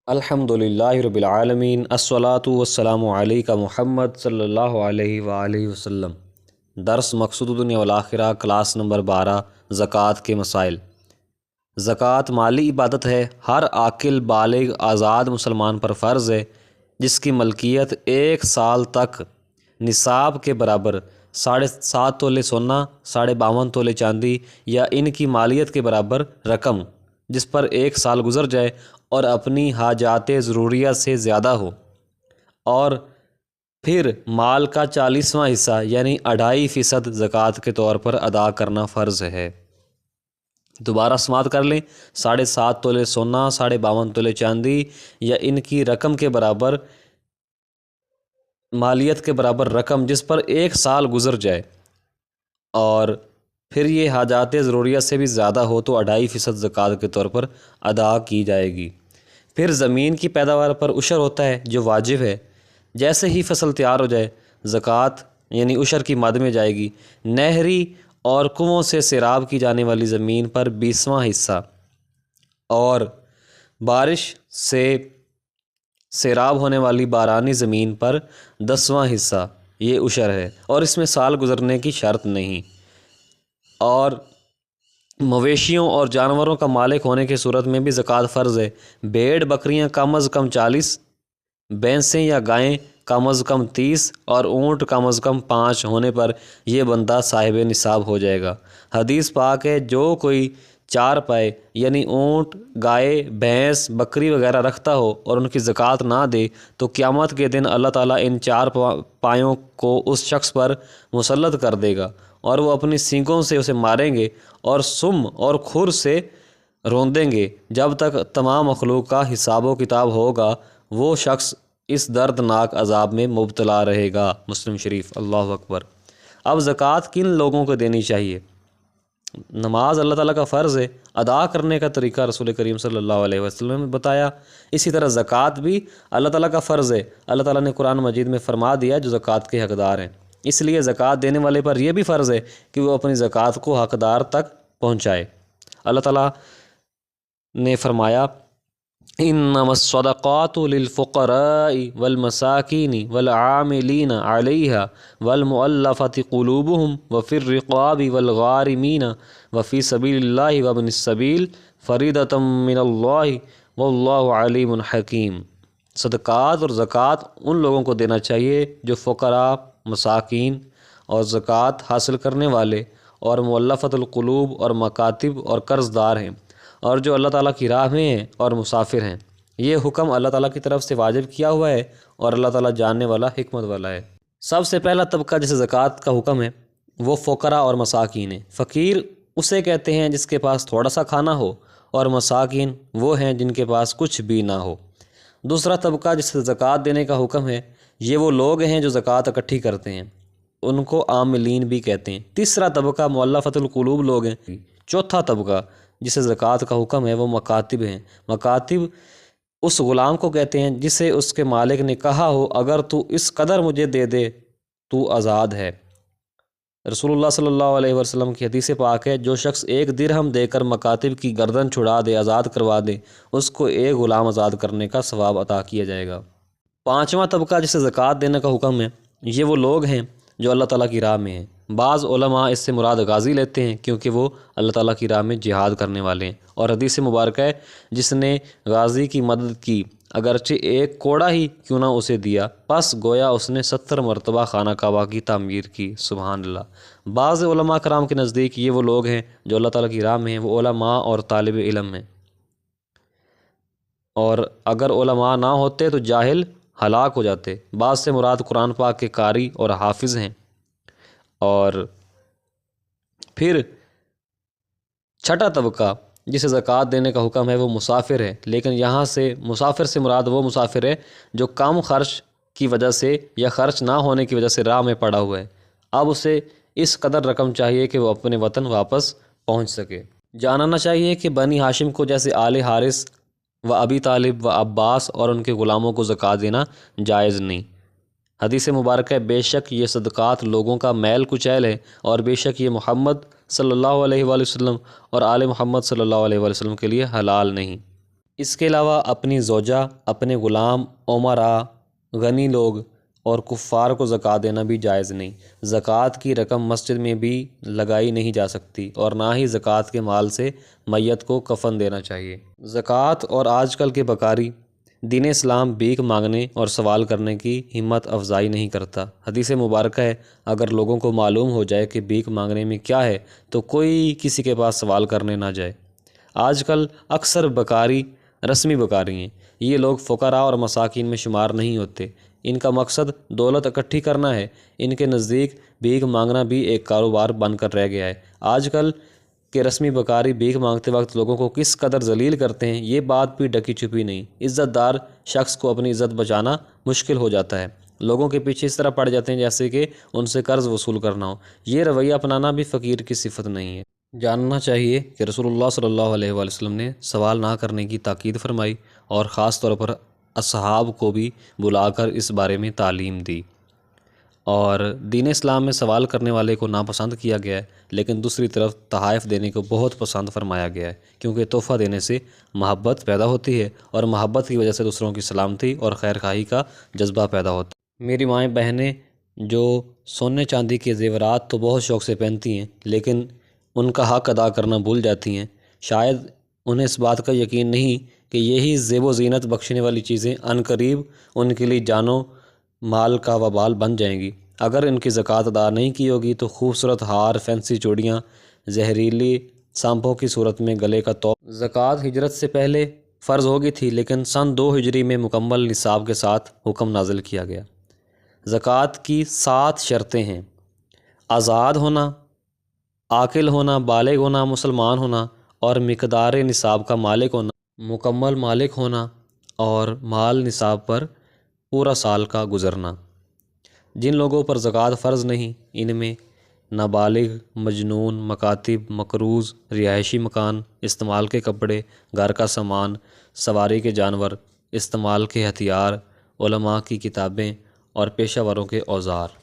الحمدللہ رب العالمین الصلاۃ والسلام علیک محمد صلی اللہ علیہ وآلہ وسلم۔ درس مقصود دنیا والآخرہ، کلاس نمبر 12، زکوٰۃ کے مسائل۔ زکوٰۃ مالی عبادت ہے، ہر عاقل بالغ آزاد مسلمان پر فرض ہے جس کی ملکیت 1 سال تک نصاب کے برابر 7.5 تولے سونا، 52.5 تولے چاندی یا ان کی مالیت کے برابر رقم جس پر 1 سال گزر جائے اور اپنی حاجات ضروریہ سے زیادہ ہو، اور پھر مال کا 40واں حصہ یعنی 2.5% زکوٰۃ کے طور پر ادا کرنا فرض ہے۔ دوبارہ سماعت کر لیں۔ 7.5 تولے سونا، 52.5 تولے چاندی یا ان کی رقم کے برابر مالیت کے برابر رقم جس پر 1 سال گزر جائے اور پھر یہ حاجات ضروریہ سے بھی زیادہ ہو تو 2.5% زکوٰۃ کے طور پر ادا کی جائے گی۔ پھر زمین کی پیداوار پر عشر ہوتا ہے جو واجب ہے۔ جیسے ہی فصل تیار ہو جائے زکوٰۃ یعنی عشر کی مد میں جائے گی۔ نہری اور کنووں سے سیراب کی جانے والی زمین پر 20واں حصہ اور بارش سے سیراب ہونے والی بارانی زمین پر 10واں حصہ یہ عشر ہے، اور اس میں سال گزرنے کی شرط نہیں۔ اور مویشیوں اور جانوروں کا مالک ہونے کی صورت میں بھی زکوٰۃ فرض ہے۔ بھیڑ بکریاں کم از کم 40، بھینسیں یا گائیں کم از کم 30 اور اونٹ کم از کم 5 ہونے پر یہ بندہ صاحب نصاب ہو جائے گا۔ حدیث پاک ہے جو کوئی 4 پائے یعنی اونٹ، گائے، بھینس، بکری وغیرہ رکھتا ہو اور ان کی زکوٰۃ نہ دے تو قیامت کے دن اللہ تعالیٰ ان 4 پایوں کو اس شخص پر مسلط کر دے گا اور وہ اپنی سینگوں سے اسے ماریں گے اور سم اور کھر سے روندیں گے جب تک تمام مخلوق کا حساب و کتاب ہوگا، وہ شخص اس دردناک عذاب میں مبتلا رہے گا۔ مسلم شریف۔ اللہ اکبر۔ اب زکوٰۃ کن لوگوں کو دینی چاہیے؟ نماز اللہ تعالیٰ کا فرض ہے، ادا کرنے کا طریقہ رسول کریم صلی اللہ علیہ وسلم نے بتایا۔ اسی طرح زکوٰۃ بھی اللہ تعالیٰ کا فرض ہے۔ اللہ تعالیٰ نے قرآن مجید میں فرما دیا جو زکوٰۃ کے حقدار ہیں، اس لیے زکوٰۃ دینے والے پر یہ بھی فرض ہے کہ وہ اپنی زکوٰۃ کو حقدار تک پہنچائے۔ اللہ تعالیٰ نے فرمایا انما الصدقات للفقراء والمساکین والعاملین علیہا والمؤلفۃ قلوبہم وفی الرقاب والغارمین وفی سبیل اللہ وابن السبیل فریضۃ من اللہ واللہ علیم حکیم۔ صدقات اور زکوٰۃ ان لوگوں کو دینا چاہیے جو فقراء، مساکین اور زکوٰۃ حاصل کرنے والے اور مؤلفۃ القلوب اور مکاتب اور قرض دار ہیں، اور جو اللہ تعالیٰ کی راہ میں ہیں اور مسافر ہیں۔ یہ حکم اللہ تعالیٰ کی طرف سے واجب کیا ہوا ہے اور اللہ تعالیٰ جاننے والا، حکمت والا ہے۔ سب سے پہلا طبقہ جسے زکوٰۃ کا حکم ہے وہ فقراء اور مساکین ہیں۔ فقیر اسے کہتے ہیں جس کے پاس تھوڑا سا کھانا ہو، اور مساکین وہ ہیں جن کے پاس کچھ بھی نہ ہو۔ دوسرا طبقہ جسے زکوٰۃ دینے کا حکم ہے یہ وہ لوگ ہیں جو زکوٰۃ اکٹھی کرتے ہیں، ان کو عاملین بھی کہتے ہیں۔ تیسرا طبقہ مؤلفۃ القلوب لوگ ہیں۔ چوتھا طبقہ جسے زکوٰۃ کا حکم ہے وہ مکاتب ہیں۔ مکاتب اس غلام کو کہتے ہیں جسے اس کے مالک نے کہا ہو اگر تو اس قدر مجھے دے دے تو آزاد ہے۔ رسول اللہ صلی اللہ علیہ وسلم کی حدیث پاک ہے جو شخص 1 درہم دے کر مکاتب کی گردن چھڑا دے، آزاد کروا دے، اس کو 1 غلام آزاد کرنے کا ثواب عطا کیا جائے گا۔ پانچواں طبقہ جسے زکوٰۃ دینے کا حکم ہے یہ وہ لوگ ہیں جو اللہ تعالیٰ کی راہ میں ہیں۔ بعض علماء اس سے مراد غازی لیتے ہیں کیونکہ وہ اللہ تعالیٰ کی راہ میں جہاد کرنے والے ہیں، اور حدیث مبارکہ ہے جس نے غازی کی مدد کی اگرچہ 1 کوڑا ہی کیوں نہ اسے دیا، پس گویا اس نے 70 مرتبہ خانہ کعبہ کی تعمیر کی۔ سبحان اللہ۔ بعض علماء کرام کے نزدیک یہ وہ لوگ ہیں جو اللہ تعالیٰ کی راہ میں ہیں، وہ علماء اور طالب علم ہیں، اور اگر علماء نہ ہوتے تو جاہل ہلاک ہو جاتے۔ بعض سے مراد قرآن پاک کے قاری اور حافظ ہیں۔ اور پھر چھٹا طبقہ جسے زکوٰۃ دینے کا حکم ہے وہ مسافر ہے، لیکن یہاں سے مسافر سے مراد وہ مسافر ہے جو کم خرچ کی وجہ سے یا خرچ نہ ہونے کی وجہ سے راہ میں پڑا ہوا ہے۔ اب اسے اس قدر رقم چاہیے کہ وہ اپنے وطن واپس پہنچ سکے۔ جاننا چاہیے کہ بنی ہاشم کو جیسے آل حارث و ابی طالب و عباس اور ان کے غلاموں کو زکوٰۃ دینا جائز نہیں۔ حدیث مبارکہ ہے بے شک یہ صدقات لوگوں کا میل کچیل ہے، اور بے شک یہ محمد صلی اللہ علیہ وآلہ وسلم اور آل محمد صلی اللہ علیہ وآلہ وسلم کے لیے حلال نہیں۔ اس کے علاوہ اپنی زوجہ، اپنے غلام، امراء، غنی لوگ اور کفار کو زکوٰۃ دینا بھی جائز نہیں۔ زکوٰۃ کی رقم مسجد میں بھی لگائی نہیں جا سکتی اور نہ ہی زکوٰۃ کے مال سے میت کو کفن دینا چاہیے۔ زکوٰۃ اور آج کل کے بکاری، دین اسلام بھیک مانگنے اور سوال کرنے کی ہمت افزائی نہیں کرتا۔ حدیث مبارکہ ہے، اگر لوگوں کو معلوم ہو جائے کہ بھیک مانگنے میں کیا ہے تو کوئی کسی کے پاس سوال کرنے نہ جائے۔ آج کل اکثر بکاری رسمی بکاری ہیں۔ یہ لوگ فقراء اور مساکین میں شمار نہیں ہوتے۔ ان کا مقصد دولت اکٹھی کرنا ہے۔ ان کے نزدیک بھیک مانگنا بھی ایک کاروبار بن کر رہ گیا ہے۔ آج کل کہ رسمی بکاری بھیک مانگتے وقت لوگوں کو کس قدر ذلیل کرتے ہیں، یہ بات بھی ڈکی چھپی نہیں۔ عزت دار شخص کو اپنی عزت بچانا مشکل ہو جاتا ہے۔ لوگوں کے پیچھے اس طرح پڑ جاتے ہیں جیسے کہ ان سے قرض وصول کرنا ہو۔ یہ رویہ اپنانا بھی فقیر کی صفت نہیں ہے۔ جاننا چاہیے کہ رسول اللہ صلی اللہ علیہ وآلہ وسلم نے سوال نہ کرنے کی تاکید فرمائی اور خاص طور پر اصحاب کو بھی بلا کر اس بارے میں تعلیم دی، اور دین اسلام میں سوال کرنے والے کو ناپسند کیا گیا ہے، لیکن دوسری طرف تحائف دینے کو بہت پسند فرمایا گیا ہے، کیونکہ تحفہ دینے سے محبت پیدا ہوتی ہے اور محبت کی وجہ سے دوسروں کی سلامتی اور خیرخواہی کا جذبہ پیدا ہوتا ہے۔ میری مائیں بہنیں جو سونے چاندی کے زیورات تو بہت شوق سے پہنتی ہیں، لیکن ان کا حق ادا کرنا بھول جاتی ہیں۔ شاید انہیں اس بات کا یقین نہیں کہ یہی زیب و زینت بخشنے والی چیزیں عنقریب ان کے لیے جان و مال کا وبال بن جائیں گی۔ اگر ان کی زکوٰۃ ادا نہیں کی ہوگی تو خوبصورت ہار، فینسی چوڑیاں، زہریلی سانپوں کی صورت میں گلے کا توق۔ زکوٰۃ ہجرت سے پہلے فرض ہوگی تھی، لیکن سن 2 ہجری میں مکمل نصاب کے ساتھ حکم نازل کیا گیا۔ زکوٰۃ کی 7 شرطیں ہیں: آزاد ہونا، عاقل ہونا، بالغ ہونا، مسلمان ہونا اور مقدار نصاب کا مالک ہونا، مکمل مالک ہونا اور مال نصاب پر پورا سال کا گزرنا۔ جن لوگوں پر زکوٰۃ فرض نہیں، ان میں نابالغ، مجنون، مکاتب، مقروض، رہائشی مکان، استعمال کے کپڑے، گھر کا سامان، سواری کے جانور، استعمال کے ہتھیار، علماء کی کتابیں اور پیشہ وروں کے اوزار۔